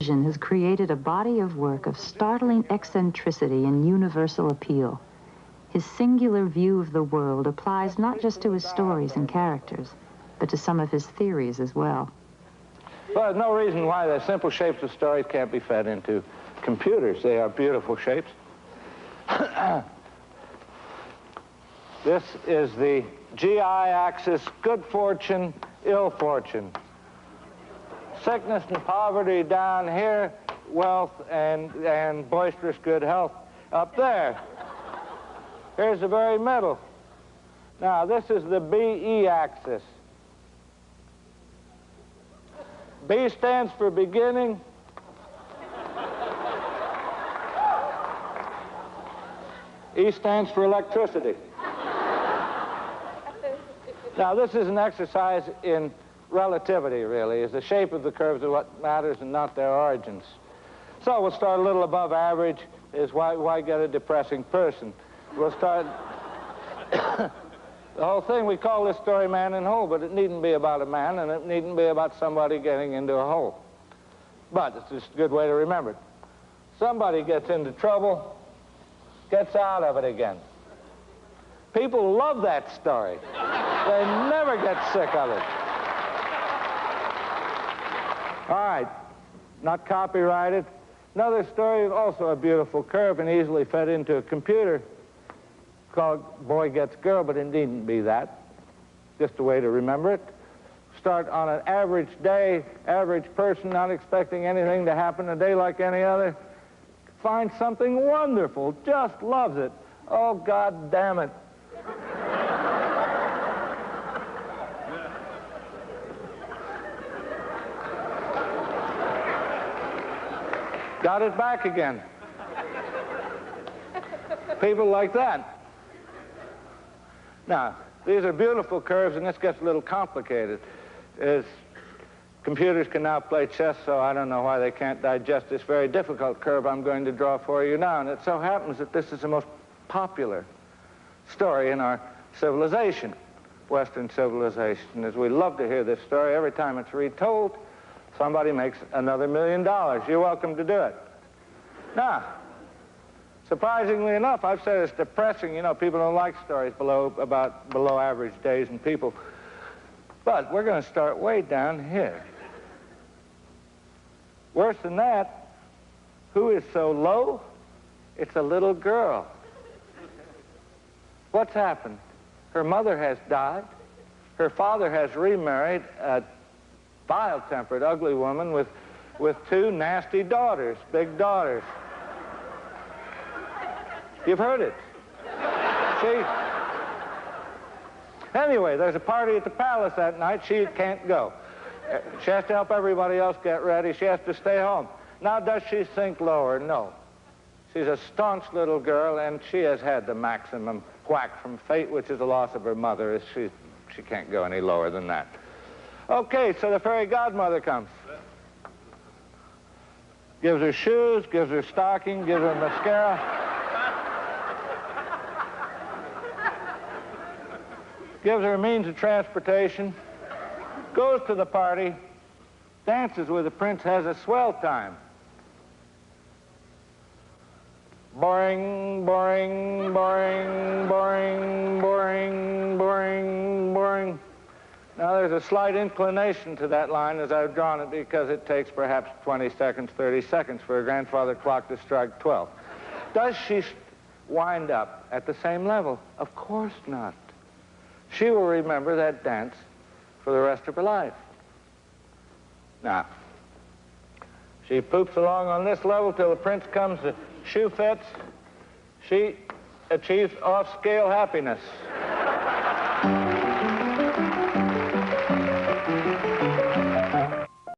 has created a body of work of startling eccentricity and universal appeal. His singular view of the world applies not just to his stories and characters, but to some of his theories as well. Well, there's no reason why the simple shapes of stories can't be fed into computers. They are beautiful shapes. This is the GI axis, good fortune, ill fortune. Sickness and poverty down here, wealth and boisterous good health up there. Here's the very middle. Now, this is the BE axis. B stands for beginning. E stands for electricity. Now, this is an exercise in relativity, really, is the shape of the curves is what matters and not their origins. So we'll start a little above average, is why get a depressing person? We'll start, the whole thing, we call this story Man in Hole, but it needn't be about a man, and it needn't be about somebody getting into a hole. But it's just a good way to remember it. Somebody gets into trouble, gets out of it again. People love that story. They never get sick of it. All right, not copyrighted. Another story, also a beautiful curve and easily fed into a computer, called Boy Gets Girl, but it needn't be that. Just a way to remember it. Start on an average day, average person, not expecting anything to happen a day like any other. Finds something wonderful, just loves it. Oh, God damn it. Got it back again. People like that. Now, these are beautiful curves, and this gets a little complicated. Computers can now play chess, so I don't know why they can't digest this very difficult curve I'm going to draw for you now. And it so happens that this is the most popular story in our civilization, Western civilization. As we love to hear this story, every time it's retold, somebody makes another $1 million. You're welcome to do it. Now, surprisingly enough, I've said it's depressing. You know, people don't like stories about below average days and people. But we're going to start way down here. Worse than that, who is so low? It's a little girl. What's happened? Her mother has died. Her father has remarried a vile-tempered, ugly woman with two nasty daughters, big daughters. You've heard it. Anyway, there's a party at the palace that night. She can't go. She has to help everybody else get ready. She has to stay home. Now, does she sink lower? No. She's a staunch little girl, and she has had the maximum whack from fate, which is the loss of her mother. She can't go any lower than that. Okay, so the fairy godmother comes. Gives her shoes, gives her stocking, gives her mascara. Gives her means of transportation, goes to the party, dances with the prince, has a swell time. Boring, boring, boring, boring, boring, boring, boring. Now, there's a slight inclination to that line as I've drawn it because it takes perhaps 20 seconds, 30 seconds for a grandfather clock to strike 12. Does she wind up at the same level? Of course not. She will remember that dance for the rest of her life. Now, she poops along on this level till the prince comes, the shoe fits. She achieves off-scale happiness.